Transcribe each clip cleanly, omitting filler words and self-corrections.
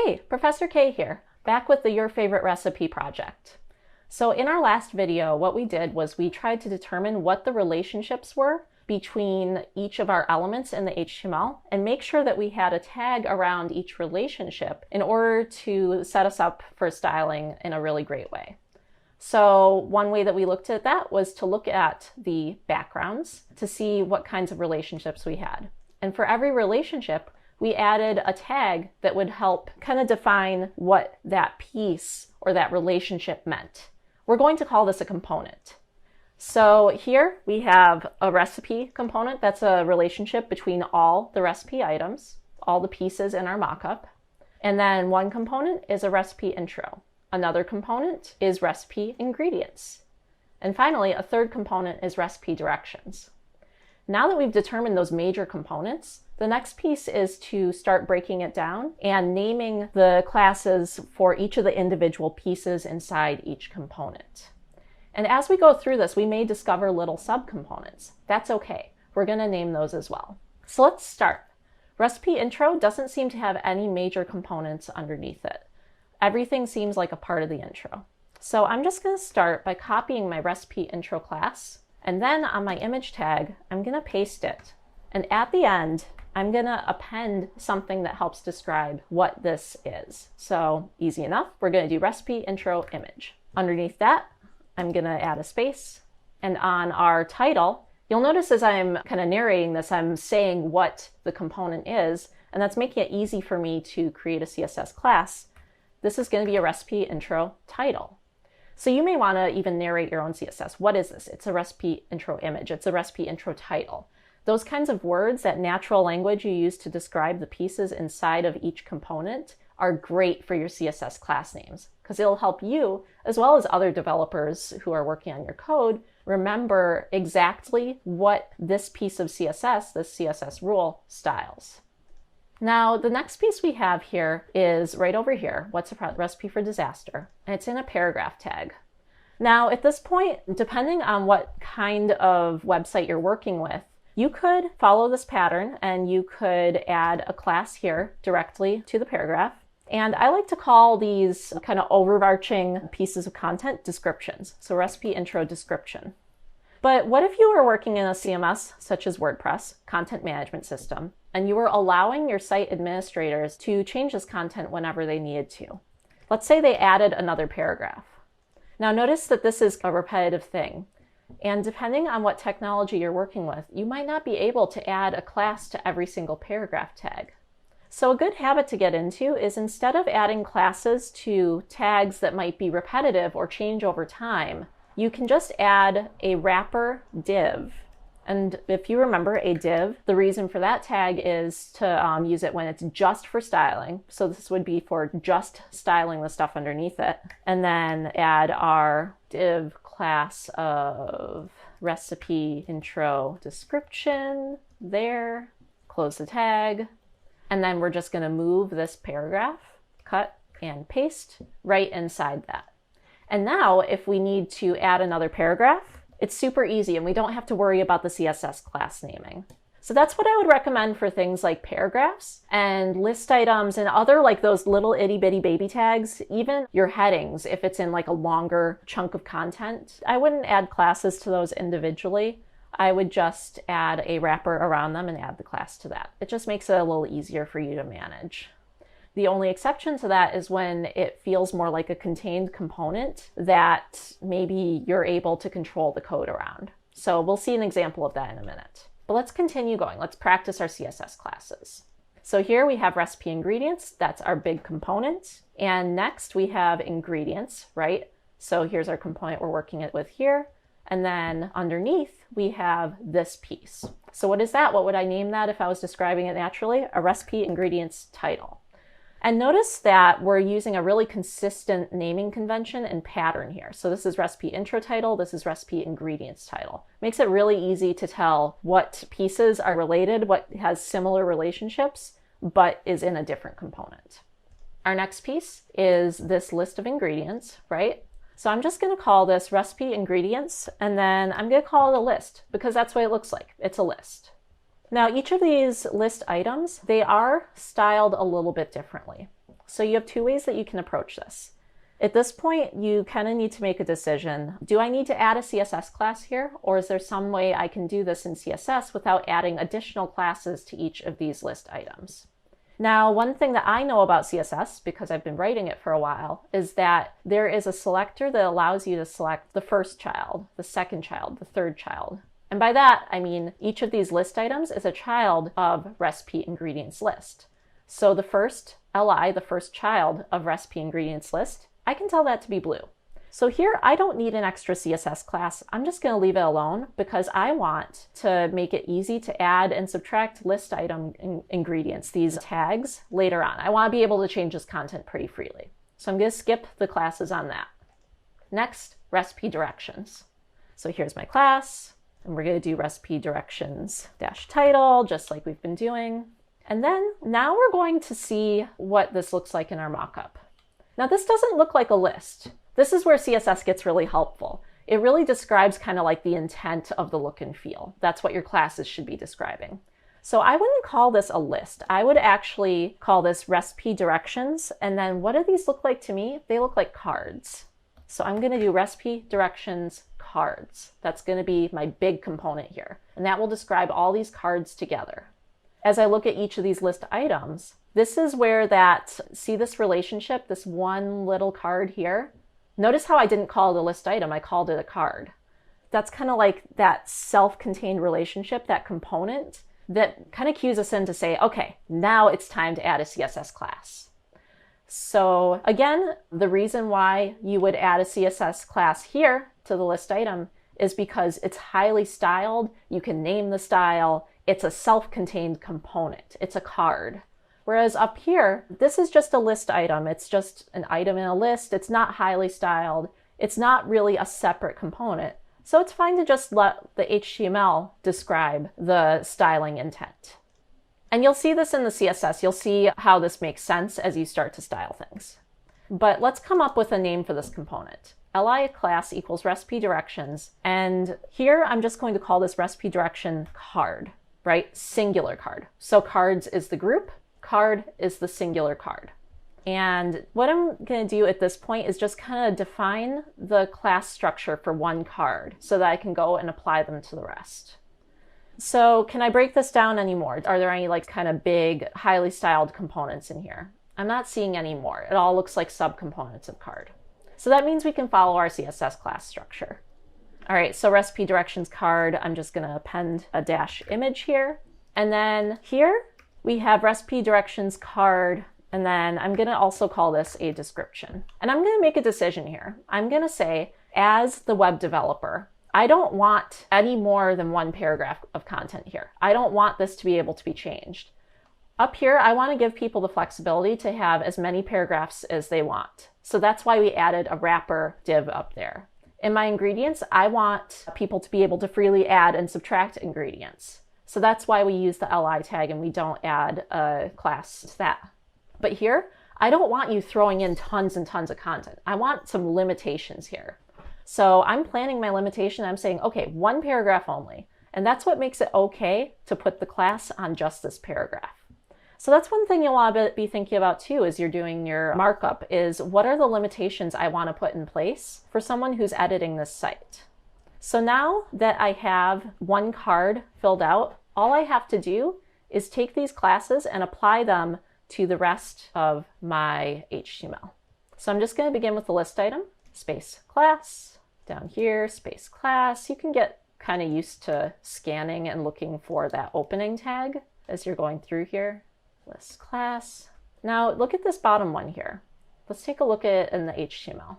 Hey, Professor K here, back with the Your Favorite Recipe project. So in our last video, what we did was we tried to determine what the relationships were between each of our elements in the HTML and make sure that we had a tag around each relationship in order to set us up for styling in a really great way. So one way that we looked at that was to look at the backgrounds to see what kinds of relationships we had. And for every relationship, we added a tag that would help kind of define what that piece or that relationship meant. We're going to call this a component. So here we have a recipe component. That's a relationship between all the recipe items, all the pieces in our mockup. And then one component is a recipe intro. Another component is recipe ingredients. And finally, a third component is recipe directions. Now that we've determined those major components, the next piece is to start breaking it down and naming the classes for each of the individual pieces inside each component. And as we go through this, we may discover little subcomponents. That's okay. We're going to name those as well. So let's start. Recipe intro doesn't seem to have any major components underneath it. Everything seems like a part of the intro. So I'm just going to start by copying my recipe intro class, and then on my image tag, I'm going to paste it. And at the end, I'm going to append something that helps describe what this is. So easy enough. We're going to do recipe intro image. Underneath that, I'm going to add a space. And on our title, you'll notice as I'm kind of narrating this, I'm saying what the component is, and that's making it easy for me to create a CSS class. This is going to be a recipe intro title. So you may want to even narrate your own CSS. What is this? It's a recipe intro image. It's a recipe intro title. Those kinds of words, that natural language you use to describe the pieces inside of each component, are great for your CSS class names because it'll help you, as well as other developers who are working on your code, remember exactly what this piece of CSS, this CSS rule, styles. Now, the next piece we have here is right over here. What's a recipe for disaster? And it's in a paragraph tag. Now, at this point, depending on what kind of website you're working with, you could follow this pattern and you could add a class here directly to the paragraph. And I like to call these kind of overarching pieces of content descriptions. So recipe intro description. But what if you were working in a CMS such as WordPress, content management system, and you were allowing your site administrators to change this content whenever they needed to? Let's say they added another paragraph. Now notice that this is a repetitive thing. And depending on what technology you're working with, you might not be able to add a class to every single paragraph tag. So a good habit to get into is instead of adding classes to tags that might be repetitive or change over time, you can just add a wrapper div. And if you remember a div, the reason for that tag is to use it when it's just for styling. So this would be for just styling the stuff underneath it. And then add our div class of recipe intro description there, close the tag. And then we're just going to move this paragraph, cut and paste right inside that. And now if we need to add another paragraph, it's super easy and we don't have to worry about the CSS class naming. So that's what I would recommend for things like paragraphs and list items and other like those little itty bitty baby tags, even your headings, if it's in like a longer chunk of content. I wouldn't add classes to those individually. I would just add a wrapper around them and add the class to that. It just makes it a little easier for you to manage. The only exception to that is when it feels more like a contained component that maybe you're able to control the code around. So we'll see an example of that in a minute. But let's continue going. Let's practice our CSS classes. So here we have recipe ingredients. That's our big component. And next we have ingredients, right? So here's our component we're working with here. And then underneath we have this piece. So what is that? What would I name that if I was describing it naturally? A recipe ingredients title. And notice that we're using a really consistent naming convention and pattern here. So this is recipe intro title, this is recipe ingredients title. Makes it really easy to tell what pieces are related, what has similar relationships, but is in a different component. Our next piece is this list of ingredients, right? So I'm just going to call this recipe ingredients, and then I'm going to call it a list because that's what it looks like. It's a list. Now, each of these list items, they are styled a little bit differently. So you have two ways that you can approach this. At this point, you kind of need to make a decision. Do I need to add a CSS class here, or is there some way I can do this in CSS without adding additional classes to each of these list items? Now, one thing that I know about CSS, because I've been writing it for a while, is that there is a selector that allows you to select the first child, the second child, the third child. And by that, I mean each of these list items is a child of recipe ingredients list. So the first LI, the first child of recipe ingredients list, I can tell that to be blue. So here, I don't need an extra CSS class. I'm just going to leave it alone because I want to make it easy to add and subtract list item ingredients, these tags, later on. I want to be able to change this content pretty freely. So I'm going to skip the classes on that. Next, recipe directions. So here's my class, and we're going to do recipe directions dash title, just like we've been doing. And then now we're going to see what this looks like in our mockup. Now this doesn't look like a list. This is where CSS gets really helpful. It really describes kind of like the intent of the look and feel. That's what your classes should be describing. So I wouldn't call this a list. I would actually call this recipe directions. And then what do these look like to me? They look like cards. So I'm going to do recipe directions cards. That's going to be my big component here. And that will describe all these cards together. As I look at each of these list items, this is where see this relationship, this one little card here? Notice how I didn't call it a list item, I called it a card. That's kind of like that self-contained relationship, that component that kind of cues us in to say, okay, now it's time to add a CSS class. So again, the reason why you would add a CSS class here to the list item is because it's highly styled, you can name the style, it's a self-contained component, it's a card. Whereas up here, this is just a list item. It's just an item in a list. It's not highly styled. It's not really a separate component. So it's fine to just let the HTML describe the styling intent. And you'll see this in the CSS. You'll see how this makes sense as you start to style things. But let's come up with a name for this component. li class equals recipe directions. And here I'm just going to call this recipe direction card, right? Singular card. So cards is the group. Card is the singular card. And what I'm going to do at this point is just kind of define the class structure for one card so that I can go and apply them to the rest. So can I break this down anymore? Are there any like kind of big, highly styled components in here? I'm not seeing any more. It all looks like subcomponents of card. So that means we can follow our CSS class structure. All right, so recipe directions card, I'm just going to append a dash image here. And then here, we have recipe directions card, and then I'm going to also call this a description. And I'm going to make a decision here. I'm going to say, as the web developer, I don't want any more than one paragraph of content here. I don't want this to be able to be changed. Up here, I want to give people the flexibility to have as many paragraphs as they want. So that's why we added a wrapper div up there. In my ingredients, I want people to be able to freely add and subtract ingredients. So that's why we use the li tag and we don't add a class to that. But here, I don't want you throwing in tons and tons of content. I want some limitations here. So I'm planning my limitation. I'm saying, okay, one paragraph only. And that's what makes it okay to put the class on just this paragraph. So that's one thing you'll want to be thinking about too as you're doing your markup is what are the limitations I want to put in place for someone who's editing this site? So now that I have one card filled out, all I have to do is take these classes and apply them to the rest of my HTML. So I'm just going to begin with the list item, space class, down here, space class. You can get kind of used to scanning and looking for that opening tag as you're going through here. List class. Now look at this bottom one here. Let's take a look at it in the HTML.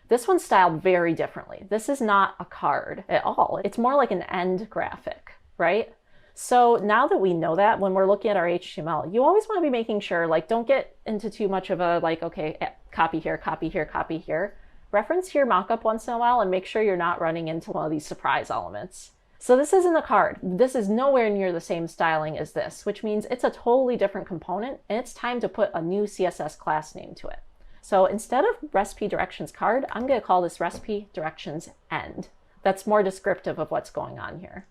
This one's styled very differently. This is not a card at all. It's more like an end graphic, right? So now that we know that, when we're looking at our HTML, you always want to be making sure, like, don't get into too much of a, like, okay, copy here, copy here, copy here. Reference your mockup once in a while and make sure you're not running into one of these surprise elements. So this isn't a card. This is nowhere near the same styling as this, which means it's a totally different component, and it's time to put a new CSS class name to it. So instead of recipe directions card, I'm going to call this recipe directions end. That's more descriptive of what's going on here.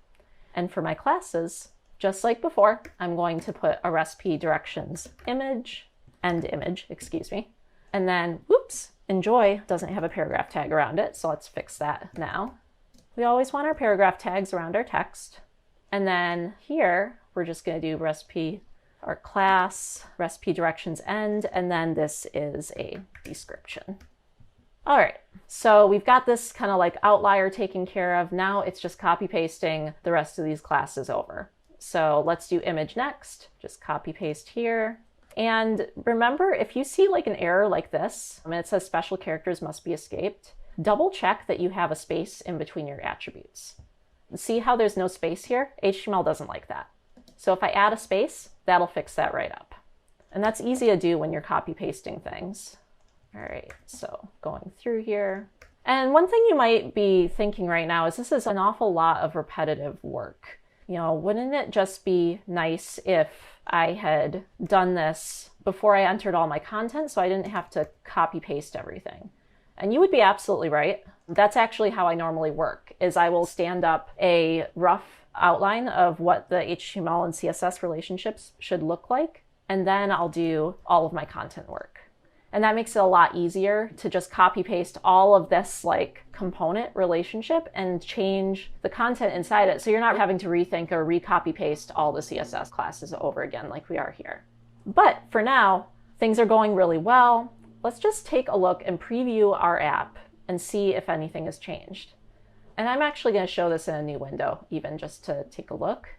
And for my classes, just like before, I'm going to put a recipe directions image, end image, excuse me. And then, whoops, enjoy doesn't have a paragraph tag around it, so let's fix that now. We always want our paragraph tags around our text. And then here, we're just going to do recipe, our class, recipe directions end, and then this is a description. All right, so we've got this kind of like outlier taken care of. Now it's just copy pasting the rest of these classes over. So let's do image next, just copy paste here. And remember, if you see like an error like this, and it says special characters must be escaped, double check that you have a space in between your attributes. See how there's no space here? HTML doesn't like that. So if I add a space, that'll fix that right up. And that's easy to do when you're copy pasting things. All right, so going through here. And one thing you might be thinking right now is this is an awful lot of repetitive work. You know, wouldn't it just be nice if I had done this before I entered all my content so I didn't have to copy paste everything? And you would be absolutely right. That's actually how I normally work, is I will stand up a rough outline of what the HTML and CSS relationships should look like, and then I'll do all of my content work. And that makes it a lot easier to just copy paste all of this like component relationship and change the content inside it. So you're not having to rethink or recopy paste all the CSS classes over again like we are here. But for now, things are going really well. Let's just take a look and preview our app and see if anything has changed. And I'm actually going to show this in a new window, even just to take a look.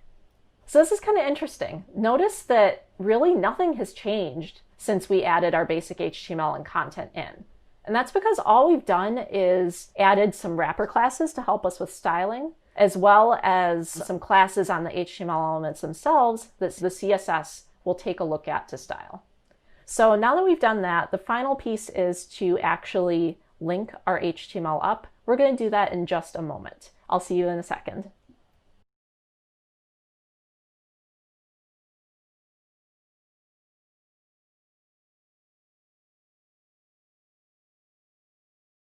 So this is kind of interesting. Notice that really nothing has changed since we added our basic HTML and content in. And that's because all we've done is added some wrapper classes to help us with styling, as well as some classes on the HTML elements themselves that the CSS will take a look at to style. So now that we've done that, the final piece is to actually link our HTML up. We're going to do that in just a moment. I'll see you in a second.